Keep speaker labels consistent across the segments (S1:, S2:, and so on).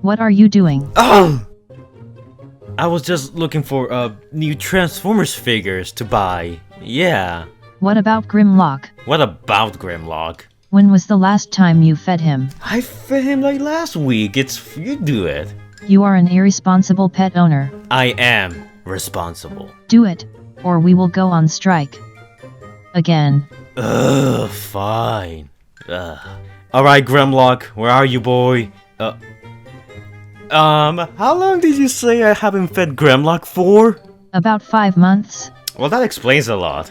S1: What are you doing?
S2: Oh! I was just looking for new Transformers figures to buy. Yeah.
S1: What about Grimlock?
S2: What about Grimlock?
S1: When was the last time you fed him?
S2: I fed him like last week. You do it.
S1: You are an irresponsible pet owner.
S2: I am responsible.
S1: Do it, or we will go on strike. Again.
S2: Ugh, fine. Alright, Grimlock, where are you, boy? How long did you say I haven't fed Grimlock for?
S1: About 5 months.
S2: Well, that explains a lot.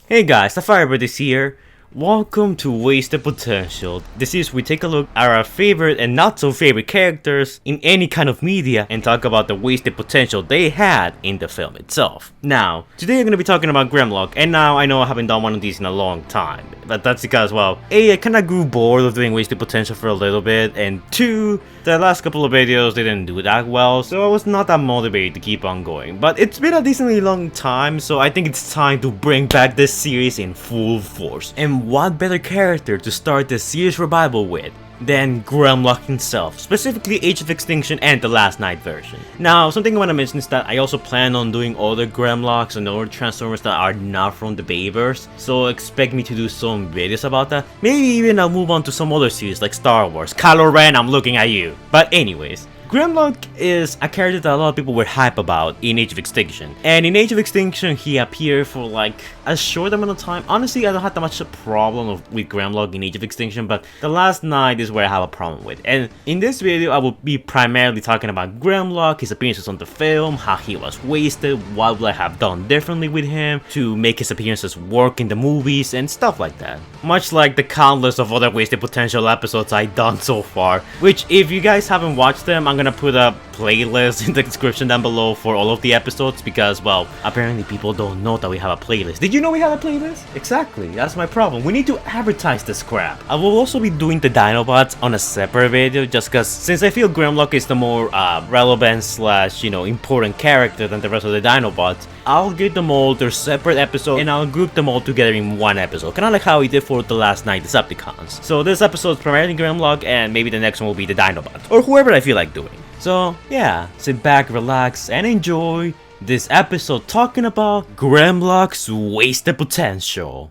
S2: Hey guys, the Firebird is here. Welcome to Wasted Potential. This is we take a look at our favorite and not so favorite characters in any kind of media and talk about the wasted potential they had in the film itself. Now, today I'm going to be talking about Grimlock, and now I know I haven't done one of these in a long time. But that's because, well, A, I kinda grew bored of doing wasted potential for a little bit, and 2, the last couple of videos didn't do that well, so I was not that motivated to keep on going. But it's been a decently long time, so I think it's time to bring back this series in full force. And what better character to start the series revival with than Grimlock himself, specifically Age of Extinction and the Last Night version. Now, something I want to mention is that I also plan on doing other Grimlocks and other Transformers that are not from the Bayverse, so expect me to do some videos about that. Maybe even I'll move on to some other series like Star Wars. Kylo Ren, I'm looking at you. But anyways, Grimlock is a character that a lot of people were hype about in Age of Extinction. And in Age of Extinction, he appeared for like a short amount of time. Honestly, I don't have that much problem with Grimlock in Age of Extinction, but the Last Night is where I have a problem with. And in this video, I will be primarily talking about Grimlock, his appearances on the film, how he was wasted, what would I have done differently with him to make his appearances work in the movies, and stuff like that. Much like the countless of other Wasted Potential episodes I've done so far, which if you guys haven't watched them, I'm gonna put a playlist in the description down below for all of the episodes because, well, apparently people don't know that we have a playlist. Did you know we have a playlist? Exactly, that's my problem. We need to advertise this crap. I will also be doing the Dinobots on a separate video just because since I feel Grimlock is the more relevant slash, important character than the rest of the Dinobots, I'll give them all their separate episode and I'll group them all together in one episode, kinda like how we did for the Last Night Decepticons. So this episode is primarily Grimlock and maybe the next one will be the Dinobots, or whoever I feel like doing. So yeah, sit back, relax, and enjoy this episode talking about Grimlock's Wasted Potential.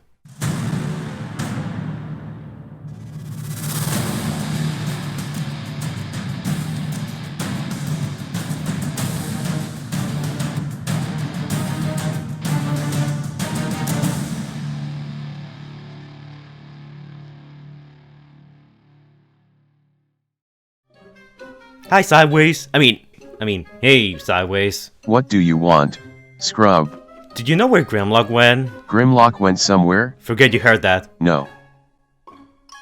S2: Hi, Sideways. I mean, hey, Sideways.
S3: What do you want, scrub?
S2: Did you know where Grimlock went?
S3: Grimlock went somewhere?
S2: Forget you heard that.
S3: No.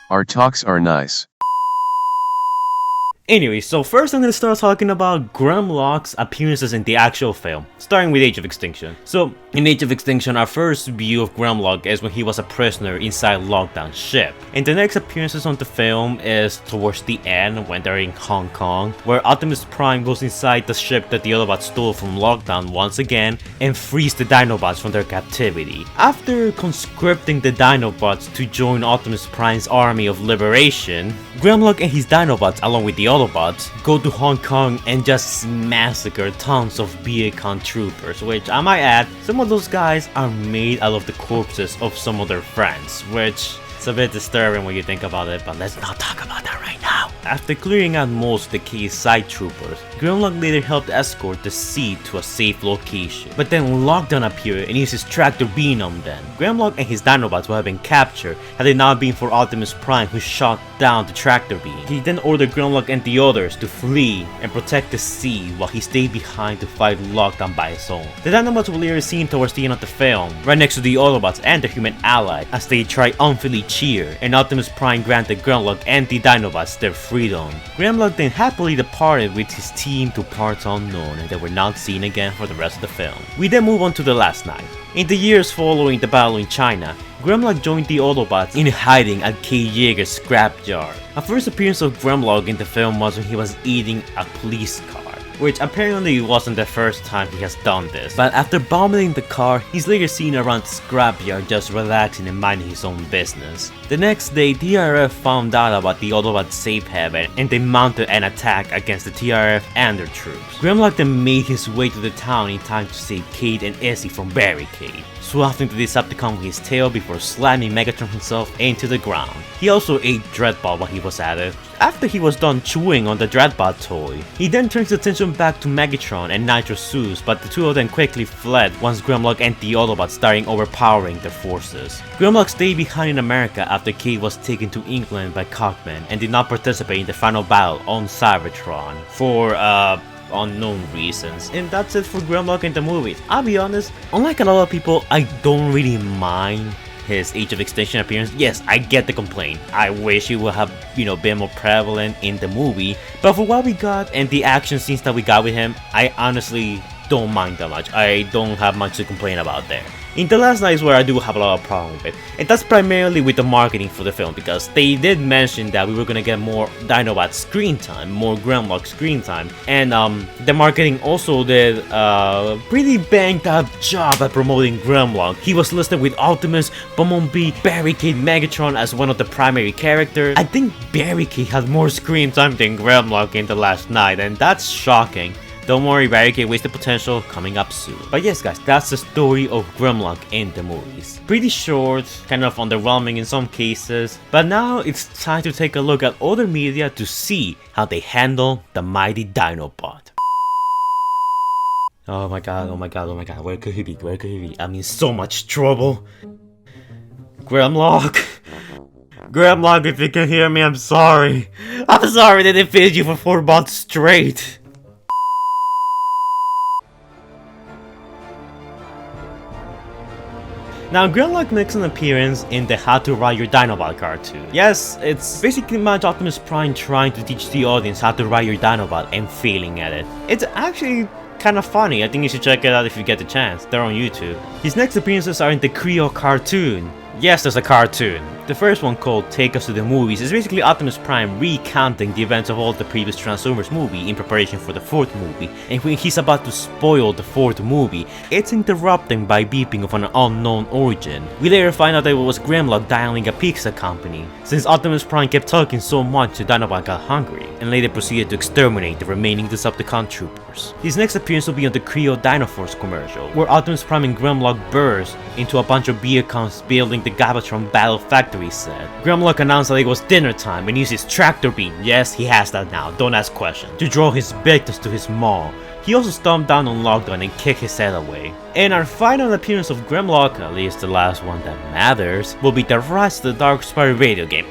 S3: Our talks are nice.
S2: Anyway, so first I'm gonna start talking about Grimlock's appearances in the actual film, starting with Age of Extinction. So, in Age of Extinction, our first view of Grimlock is when he was a prisoner inside Lockdown's ship. And the next appearances on the film is towards the end when they're in Hong Kong, where Optimus Prime goes inside the ship that the Autobots stole from Lockdown once again and frees the Dinobots from their captivity. After conscripting the Dinobots to join Optimus Prime's army of liberation, Grimlock and his Dinobots, along with the Autobots, go to Hong Kong and just massacre tons of Beacon troopers, which I might add, some of those guys are made out of the corpses of some of their friends, which it's a bit disturbing when you think about it, but let's not talk about that right now. After clearing out most of the key side troopers, Grimlock later helped escort the Seed to a safe location. But then Lockdown appeared and used his tractor beam on them. Grimlock and his Dinobots would have been captured had it not been for Optimus Prime who shot down the tractor beam. He then ordered Grimlock and the others to flee and protect the Seed while he stayed behind to fight Lockdown by his own. The Dinobots were later seen towards the end of the film, right next to the Autobots and their human ally as they triumphantly cheer, and Optimus Prime granted Grimlock and the Dinobots their freedom. Grimlock then happily departed with his team to parts unknown and they were not seen again for the rest of the film. We then move on to the Last Night. In the years following the battle in China, Grimlock joined the Autobots in hiding at K. Yeager's scrapyard. A first appearance of Grimlock in the film was when he was eating a police car. which apparently wasn't the first time he has done this. But after bombing the car, he's later seen around the scrapyard just relaxing and minding his own business. The next day, TRF found out about the Autobots' safe haven and they mounted an attack against the TRF and their troops. Grimlock then made his way to the town in time to save Kate and Izzy from barricade, swatting the Decepticon with his tail before slamming Megatron himself into the ground. He also ate Dreadbot while he was at it, after he was done chewing on the Dreadbot toy. He then turns his attention back to Megatron and Nitro Zeus, but the two of them quickly fled once Grimlock and the Autobots started overpowering their forces. Grimlock stayed behind in America after Kate was taken to England by Cockman and did not participate in the final battle on Cybertron for unknown reasons. And that's it for Grimlock in the movies. I'll be honest, unlike a lot of people, I don't really mind his Age of Extinction appearance. Yes, I get the complaint. I wish he would have, been more prevalent in the movie. But for what we got and the action scenes that we got with him, I honestly don't mind that much. I don't have much to complain about there. In The Last Night is where I do have a lot of problem with, and that's primarily with the marketing for the film, because they did mention that we were gonna get more Dinobot screen time, more Grimlock screen time, and the marketing also did a pretty banged up job at promoting Grimlock. He was listed with Optimus, Bumblebee, Barricade, Megatron as one of the primary characters. I think Barricade had more screen time than Grimlock in The Last Night, and that's shocking. Don't worry, Wasted Potential coming up soon. But yes guys, that's the story of Grimlock in the movies. Pretty short, kind of underwhelming in some cases, but now it's time to take a look at other media to see how they handle the mighty Dinobot. Oh my god, where could he be? I'm in so much trouble. Grimlock, if you can hear me, I'm sorry. I'm sorry that they fed you for 4 months straight. Now, Grimlock makes an appearance in the How to Ride Your Dinobot cartoon. Yes, it's basically Mad Optimus Prime trying to teach the audience how to ride your Dinobot and failing at it. It's actually kind of funny. I think you should check it out if you get the chance. They're on YouTube. His next appearances are in the Creo cartoon. Yes, there's a cartoon. The first one, called Take Us to the Movies, is basically Optimus Prime recounting the events of all the previous Transformers movie in preparation for the 4th movie, and when he's about to spoil the 4th movie, it's interrupted by beeping of an unknown origin. We later find out that it was Grimlock dialing a pizza company, since Optimus Prime kept talking so much the Dinobot got hungry, and later proceeded to exterminate the remaining Decepticon troopers. His next appearance will be on the Creo Dinoforce commercial, where Optimus Prime and Grimlock burst into a bunch of Beacons building the Galvatron Battle Factory set. Grimlock announced that it was dinner time and used his tractor beam, yes he has that now, don't ask questions, to draw his victims to his maw. He also stomped down on Lockdown and kicked his head away. And our final appearance of Grimlock, at least the last one that matters, will be the Rise of the Dark Spire radio game.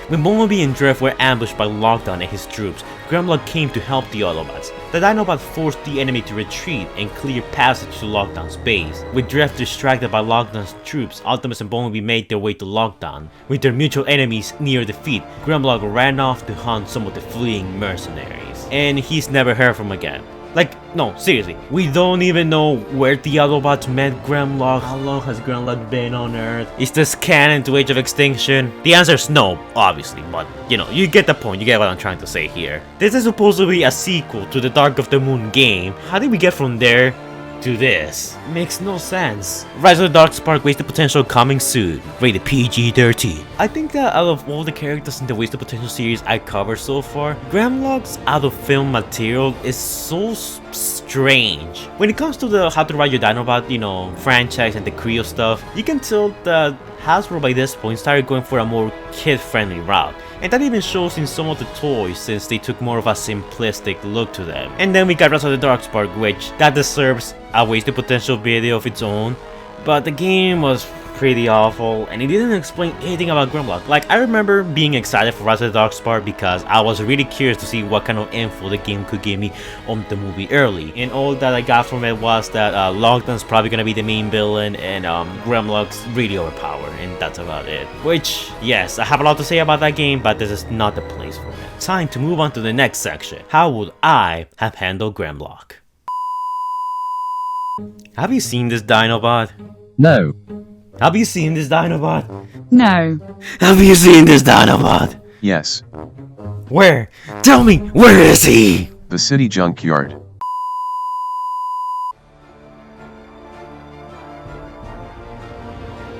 S2: When Bumblebee and Drift were ambushed by Lockdown and his troops, Grimlock came to help the Autobots. The Dinobot forced the enemy to retreat and clear passage to Lockdown's base. With Drift distracted by Lockdown's troops, Optimus and Bumblebee made their way to Lockdown. With their mutual enemies near defeat, Grimlock ran off to hunt some of the fleeing mercenaries. And he's never heard from again. Like, no, seriously, we don't even know where the Autobots met Grimlock. How long has Grimlock been on Earth? Is this canon to Age of Extinction? The answer is no, obviously, but you get the point, you get what I'm trying to say here. This is supposed to be a sequel to the Dark of the Moon game. How did we get from there to this? Makes no sense. Rise of the Dark Spark Wasted Potential coming soon. Rated PG-13. I think that out of all the characters in the Wasted Potential series I covered so far, Grimlock's out of film material is so strange. When it comes to the How to Ride Your Dinobot, franchise and the Creo stuff, you can tell that Hasbro by this point started going for a more kid-friendly route. And that even shows in some of the toys, since they took more of a simplistic look to them. And then we got Rise of the Darkspark, which that deserves a Wasted Potential video of its own. But the game was pretty awful, and it didn't explain anything about Grimlock. Like, I remember being excited for Rise of the Darkspark because I was really curious to see what kind of info the game could give me on the movie early. And all that I got from it was that Lockdown's probably gonna be the main villain, and Grimlock's really overpowered, and that's about it. Which, yes, I have a lot to say about that game, but this is not the place for it. Time to move on to the next section. How would I have handled Grimlock? Have you seen this Dinobot?
S3: No.
S2: Have you seen this Dinobot?
S1: No.
S2: Have you seen this Dinobot?
S3: Yes.
S2: Where? Tell me, where is he?
S3: The city junkyard.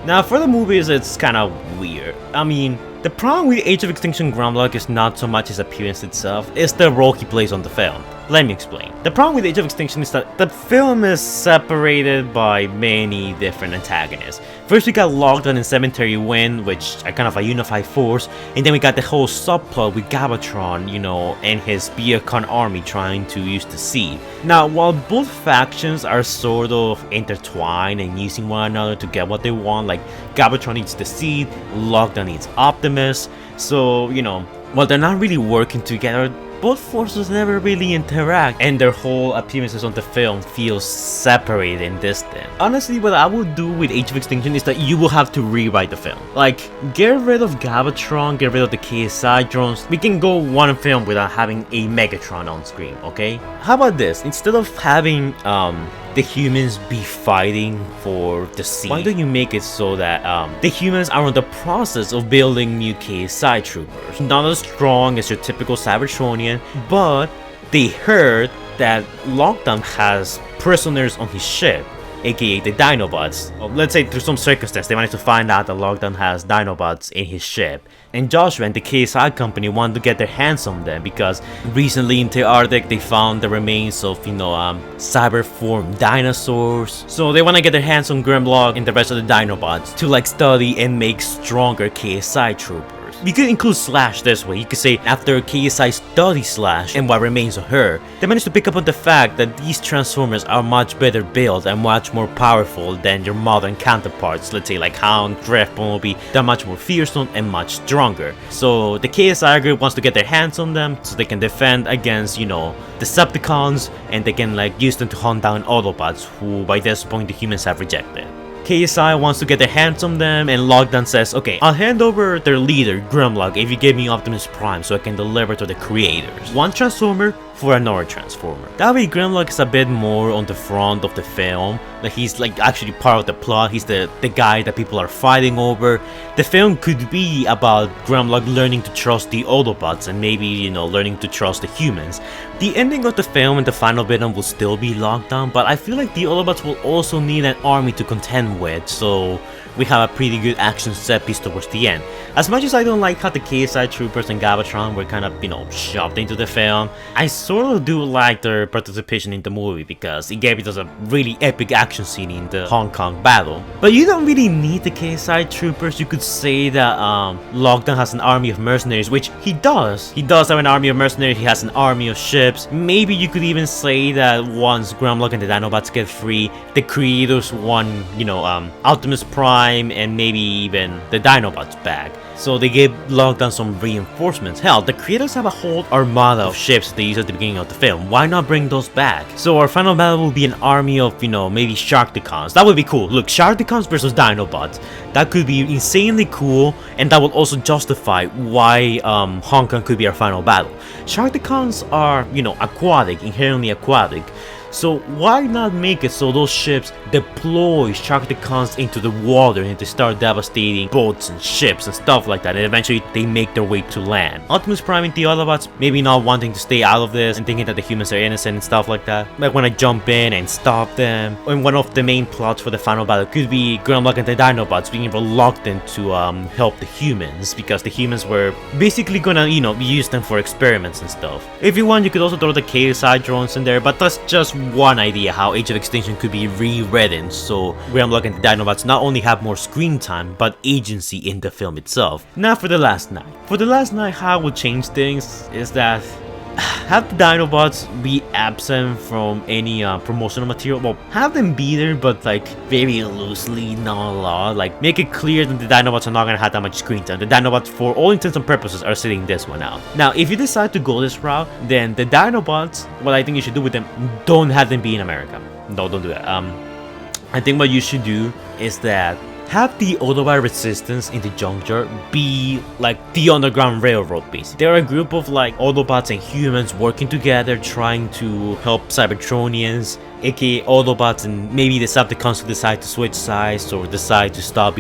S2: Now for the movies, it's kind of weird. I mean, the problem with Age of Extinction Grimlock is not so much his appearance itself, it's the role he plays on the film. Let me explain. The problem with Age of Extinction is that the film is separated by many different antagonists. First we got Lockdown and Cemetery Wind, which are kind of a unified force, and then we got the whole subplot with Galvatron, you know, and his Beacon army trying to use the seed. Now, while both factions are sort of intertwined and using one another to get what they want, like Galvatron needs the seed, Lockdown needs Optimus, so, you know, while they're not really working together, both forces never really interact, and their whole appearances on the film feels separated and distant. Honestly, what I would do with Age of Extinction is that you will have to rewrite the film. Like, get rid of Galvatron, get rid of the KSI drones. We can go one film without having a Megatron on screen, okay? How about this? Instead of having the humans be fighting for the seed, why don't you make it so that the humans are in the process of building new KSI troopers? Not as strong as your typical Cybertronian, but they heard that Lockdown has prisoners on his ship, aka the Dinobots. Let's say through some circumstance they managed to find out that Lockdown has Dinobots in his ship, and Joshua and the KSI company wanted to get their hands on them because recently in the Arctic they found the remains of, you know, cyber-formed dinosaurs. So they want to get their hands on Grimlock and the rest of the Dinobots to like study and make stronger KSI troopers. You could include Slash this way. You could say after KSI studies Slash and what remains of her, they managed to pick up on the fact that these Transformers are much better built and much more powerful than your modern counterparts. Let's say like Hound, Drift, Bumblebee. They're much more fearsome and much stronger. So the KSI group wants to get their hands on them so they can defend against, you know, Decepticons, and they can like use them to hunt down Autobots, who by this point the humans have rejected. KSI wants to get their hands on them, and Lockdown says, okay, I'll hand over their leader, Grimlock, if you give me Optimus Prime so I can deliver to the creators. One Transformer for another Transformer. That way Grimlock is a bit more on the front of the film. Like he's like actually part of the plot. He's the guy that people are fighting over. The film could be about Grimlock learning to trust the Autobots and maybe, you know, learning to trust the humans. The ending of the film and the final villain will still be Lockdown, but I feel like the Autobots will also need an army to contend with, so we have a pretty good action set piece towards the end. As much as I don't like how the KSI troopers and Galvatron were kind of, you know, shoved into the film, I sort of do like their participation in the movie because it gave us a really epic action scene in the Hong Kong battle. But you don't really need the KSI troopers. You could say that Lockdown has an army of mercenaries, which he does. He does have an army of mercenaries, he has an army of ships. Maybe you could even say that once Grimlock and the Dinobots get free, the creators won, you know, Optimus Prime and maybe even the Dinobots back. So they gave Lockdown some reinforcements. Hell, the creators have a whole armada of ships they used at the beginning of the film. Why not bring those back? So our final battle will be an army of, you know, maybe Sharkticons. That would be cool. Look, Sharkticons versus Dinobots. That could be insanely cool, and that will also justify why Hong Kong could be our final battle. Sharkticons are, you know, aquatic, inherently aquatic. So why not make it so those ships deploy Sharkticons into the water and they start devastating boats and ships and stuff like that, and eventually they make their way to land. Optimus Prime and the Autobots maybe not wanting to stay out of this and thinking that the humans are innocent and stuff like that, like when I jump in and stop them. And one of the main plots for the final battle could be Grimlock and the Dinobots being reluctant to help the humans because the humans were basically gonna, you know, use them for experiments and stuff. If you want, you could also throw the KSI drones in there, but that's just one idea how Age of Extinction could be rewritten so Grimlock and the Dinobots not only have more screen time but agency in the film itself. Now for the last night. For the last night, how I would change things is that have the Dinobots be absent from any promotional material. Well, have them be there, but like very loosely, not a lot. Like make it clear that the Dinobots are not gonna have that much screen time. The Dinobots, for all intents and purposes, are sitting this one out. Now, if you decide to go this route, then the Dinobots, what I think you should do with them, don't have them be in America. No, don't do that. I think what you should do is that have the Autobot resistance in the junkyard be like the underground railroad basically. They're a group of like Autobots and humans working together trying to help Cybertronians, aka Autobots, and maybe the Decepticons who decide to switch sides or decide to stop,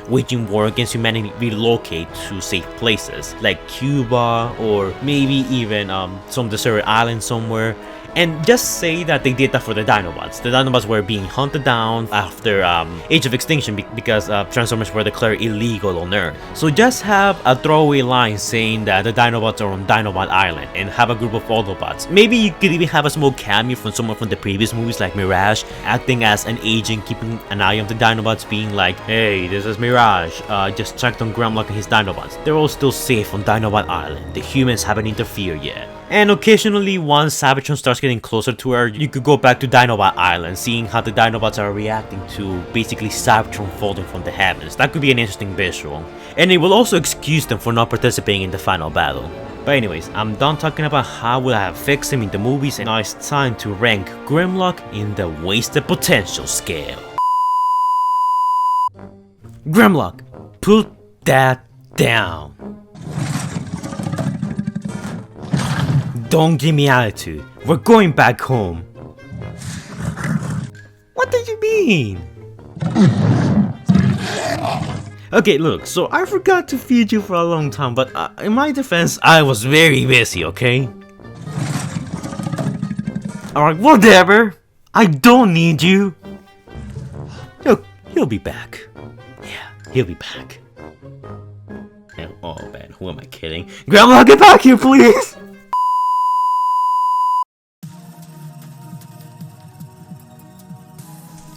S2: waging war against humanity, relocate to safe places like Cuba or maybe even some deserted island somewhere. And just say that they did that for the Dinobots. The Dinobots were being hunted down after Age of Extinction because Transformers were declared illegal on Earth. So just have a throwaway line saying that the Dinobots are on Dinobot Island and have a group of Autobots. Maybe you could even have a small cameo from someone from the previous movies like Mirage acting as an agent keeping an eye on the Dinobots, being like, hey, this is Mirage, just checked on Grimlock and his Dinobots. They're all still safe on Dinobot Island. The humans haven't interfered yet. And occasionally, once Cybertron starts getting closer to Earth, you could go back to Dinobot Island, seeing how the Dinobots are reacting to basically Cybertron falling from the heavens. That could be an interesting visual. And it will also excuse them for not participating in the final battle. But anyways, I'm done talking about how we'll have fixed him in the movies, and now it's time to rank Grimlock in the wasted potential scale. Grimlock, put that down. Don't give me attitude. We're going back home. What did you mean? Okay, look, so I forgot to feed you for a long time, but in my defense, I was very busy, okay? Alright, whatever. I don't need you. He'll be back. Yeah, he'll be back. Oh man, who am I kidding? Grandma, get back here, please!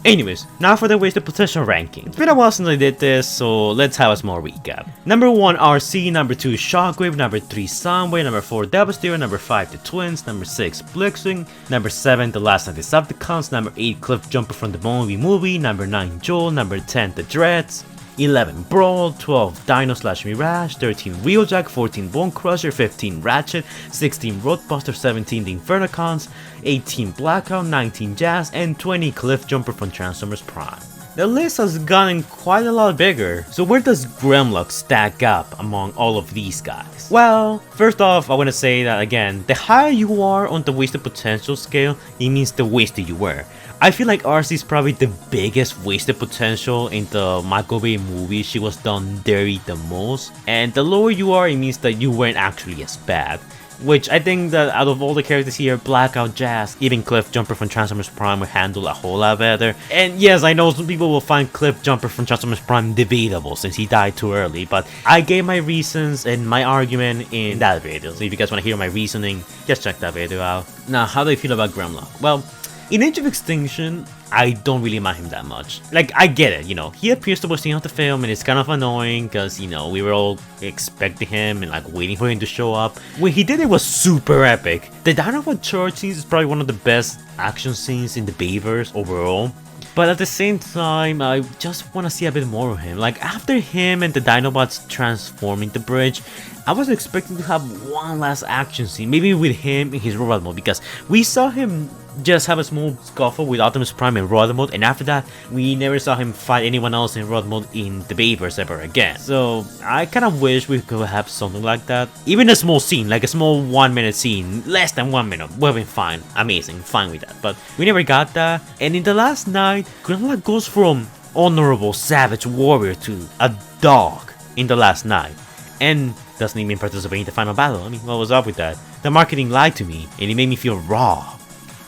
S2: Anyways, now for the wasted potential ranking. It's been a while since I did this, so let's have a small recap. Number 1, RC, number 2, Shockwave, number 3, Soundwave, number 4, Devastator, number 5, The Twins, number 6, Blitzwing, number 7, The Last of the Decepticons, number 8, Cliffjumper from the Bumblebee movie, number 9, Joel, number 10, The Dreads, 11, Brawl, 12, Dino/Mirage, 13, Wheeljack, 14, Bone Crusher, 15, Ratchet, 16, Roadbuster, 17, The Infernicons, 18, Blackout, 19, Jazz, and 20, Cliffjumper from Transformers Prime. The list has gotten quite a lot bigger, so where does Grimlock stack up among all of these guys? Well, first off, I want to say that again, the higher you are on the wasted potential scale, it means the wasted you were. I feel like RC is probably the biggest wasted potential in the Michael Bay movie. She was done dirty the most. And the lower you are, it means that you weren't actually as bad. Which I think that out of all the characters here, Blackout, Jazz, even Cliffjumper from Transformers Prime will handle a whole lot better. And yes, I know some people will find Cliffjumper from Transformers Prime debatable since he died too early, but I gave my reasons and my argument in that video. So if you guys want to hear my reasoning, just check that video out. Now, how do I feel about Grimlock? Well, in Age of Extinction, I don't really mind him that much. Like, I get it, he appears towards the end of the film and it's kind of annoying because, we were all expecting him and like waiting for him to show up. When he did, it was super epic. The Dinobot church scenes is probably one of the best action scenes in the Bayverse overall. But at the same time, I just want to see a bit more of him. Like, after him and the Dinobots transforming the bridge, I was expecting to have one last action scene, maybe with him in his robot mode, because we saw him just have a small scuffle with Optimus Prime in robot mode, and after that, we never saw him fight anyone else in robot mode in the Bayverse ever again. So, I kind of wish we could have something like that. Even a small scene, like a small 1 minute scene, less than 1 minute, would have been fine, amazing, fine with that. But we never got that, and in the last night, Grimlock goes from honorable savage warrior to a dog in the last night. And doesn't even participate in the final battle. I mean, what was up with that? The marketing lied to me, and it made me feel raw.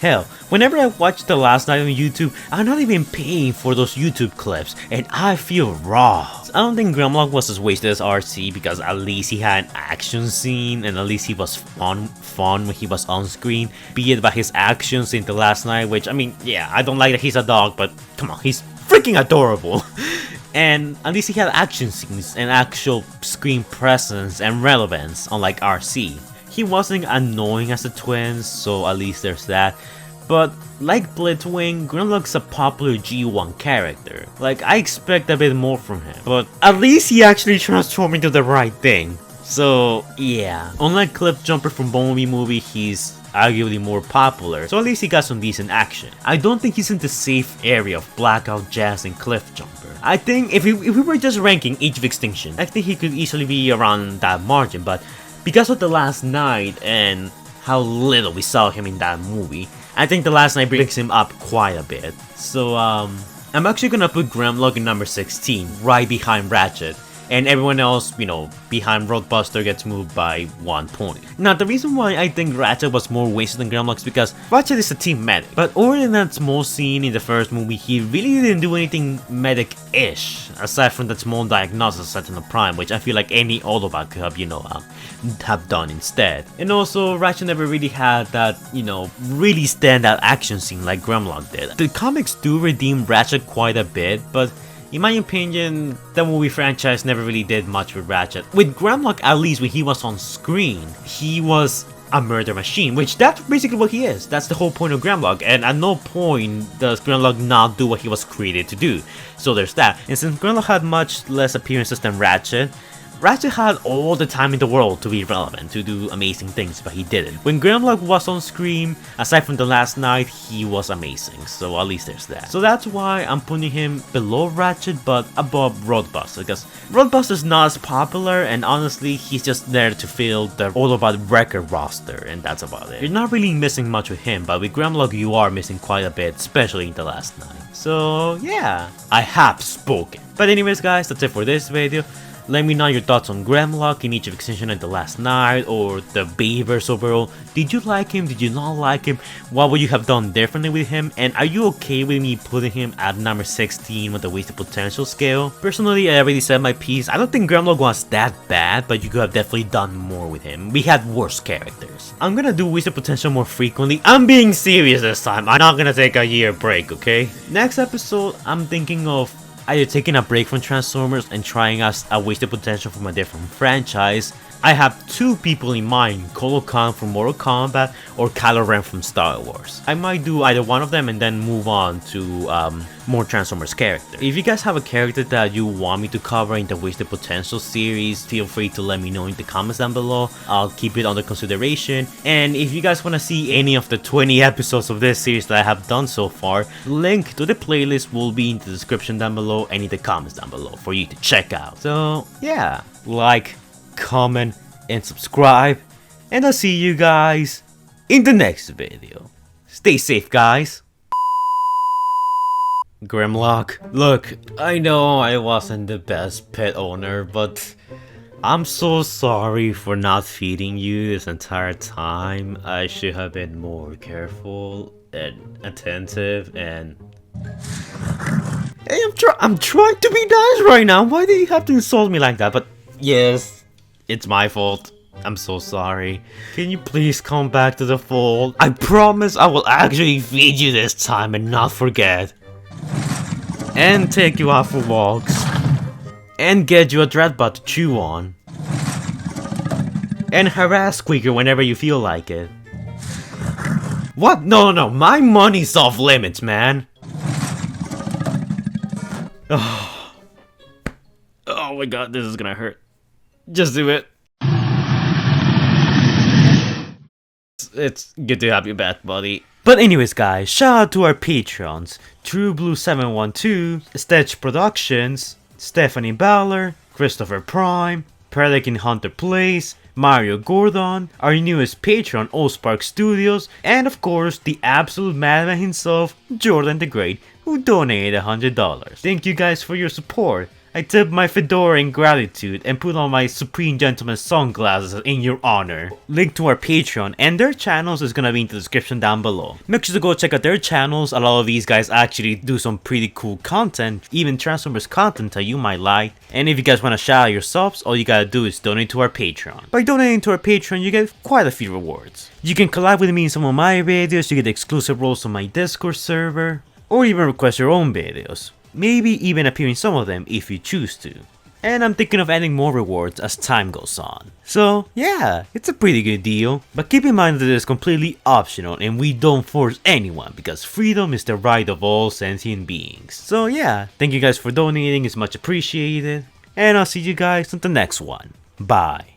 S2: Hell, whenever I watch The Last Night on YouTube, I'm not even paying for those YouTube clips, and I feel raw. I don't think Grimlock was as wasted as RC because at least he had an action scene, and at least he was fun when he was on screen, be it by his actions in The Last Night, which, I mean, yeah, I don't like that he's a dog, but come on, he's freaking adorable. And at least he had action scenes and actual screen presence and relevance, unlike RC. He wasn't annoying as the twins, so at least there's that. But like Blitzwing, Grimlock's a popular G1 character. Like, I expect a bit more from him, but at least he actually transformed into the right thing. So yeah, unlike Cliffjumper from Bumblebee movie, he's arguably more popular, so at least he got some decent action. I don't think he's in the safe area of Blackout, Jazz, and Cliffjumper. I think if we were just ranking Age of Extinction, I think he could easily be around that margin, but because of The Last Night and how little we saw him in that movie, I think The Last Night brings him up quite a bit. So I'm actually gonna put Grimlock in number 16, right behind Ratchet. And everyone else, you know, behind Roadbuster gets moved by 1 point. Now, the reason why I think Ratchet was more wasted than Grimlock is because Ratchet is a team medic. But other than that small scene in the first movie, he really didn't do anything medic-ish, aside from that small diagnosis set in the Prime, which I feel like any Autobot could have, you know, have done instead. And also, Ratchet never really had that, you know, really standout action scene like Grimlock did. The comics do redeem Ratchet quite a bit, but in my opinion, the movie franchise never really did much with Ratchet. With Grimlock, at least when he was on screen, he was a murder machine, which that's basically what he is. That's the whole point of Grimlock, and at no point does Grimlock not do what he was created to do. So there's that. And since Grimlock had much less appearances than Ratchet had all the time in the world to be relevant, to do amazing things, but he didn't. When Grimlock was on screen, aside from The Last Night, he was amazing, so at least there's that. So that's why I'm putting him below Ratchet, but above Roadbuster, because Roadbuster's not as popular, and honestly, he's just there to fill the Autobot record roster, and that's about it. You're not really missing much with him, but with Grimlock you are missing quite a bit, especially in The Last Night. So yeah, I have spoken. But anyways guys, that's it for this video. Let me know your thoughts on Grimlock in Age of Extinction and The Last Night, or the Bayverse overall. Did you like him? Did you not like him? What would you have done differently with him? And are you okay with me putting him at number 16 with the Wasted Potential scale? Personally, I already said my piece. I don't think Grimlock was that bad, but you could have definitely done more with him. We had worse characters. I'm gonna do Wasted Potential more frequently. I'm being serious this time. I'm not gonna take a year break, okay? Next episode, I'm thinking of either taking a break from Transformers and trying out a Wasted Potential from a different franchise. I have two people in mind, Kolo Khan from Mortal Kombat or Kylo Ren from Star Wars. I might do either one of them and then move on to more Transformers characters. If you guys have a character that you want me to cover in the Wasted Potential series, feel free to let me know in the comments down below. I'll keep it under consideration. And if you guys want to see any of the 20 episodes of this series that I have done so far, link to the playlist will be in the description down below and in the comments down below for you to check out. So yeah, like, comment, and subscribe, and I'll see you guys in the next video. Stay safe, guys. Grimlock, look, I know I wasn't the best pet owner, but I'm so sorry for not feeding you this entire time. I should have been more careful and attentive and... Hey, I'm trying to be nice right now. Why do you have to insult me like that? But yes, it's my fault. I'm so sorry. Can you please come back to the fold? I promise I will actually feed you this time and not forget. And take you out for walks. And get you a Dreadbot to chew on. And harass Squeaker whenever you feel like it. What? No, my money's off limits, man. Oh my god, this is gonna hurt. Just do it. It's good to have you back, buddy. But anyways guys, shout out to our patrons: TrueBlue712, Stitch Productions, Stephanie Baller, Christopher Prime, Pelican Hunter Plays, Mario Gordon, our newest patron Allspark Studios, and of course the absolute madman himself, Jordan the Great, who donated $100. Thank you guys for your support. I tip my fedora in gratitude and put on my Supreme Gentleman sunglasses in your honor. Link to our Patreon and their channels is gonna be in the description down below. Make sure to go check out their channels. A lot of these guys actually do some pretty cool content, even Transformers content that you might like. And if you guys want to shout out your subs, all you gotta do is donate to our Patreon. By donating to our Patreon, you get quite a few rewards. You can collab with me in some of my videos, you get exclusive roles on my Discord server, or even request your own videos. Maybe even appear in some of them if you choose to. And I'm thinking of adding more rewards as time goes on. So yeah, it's a pretty good deal. But keep in mind that it is completely optional and we don't force anyone because freedom is the right of all sentient beings. So yeah, thank you guys for donating, it's much appreciated. And I'll see you guys on the next one. Bye.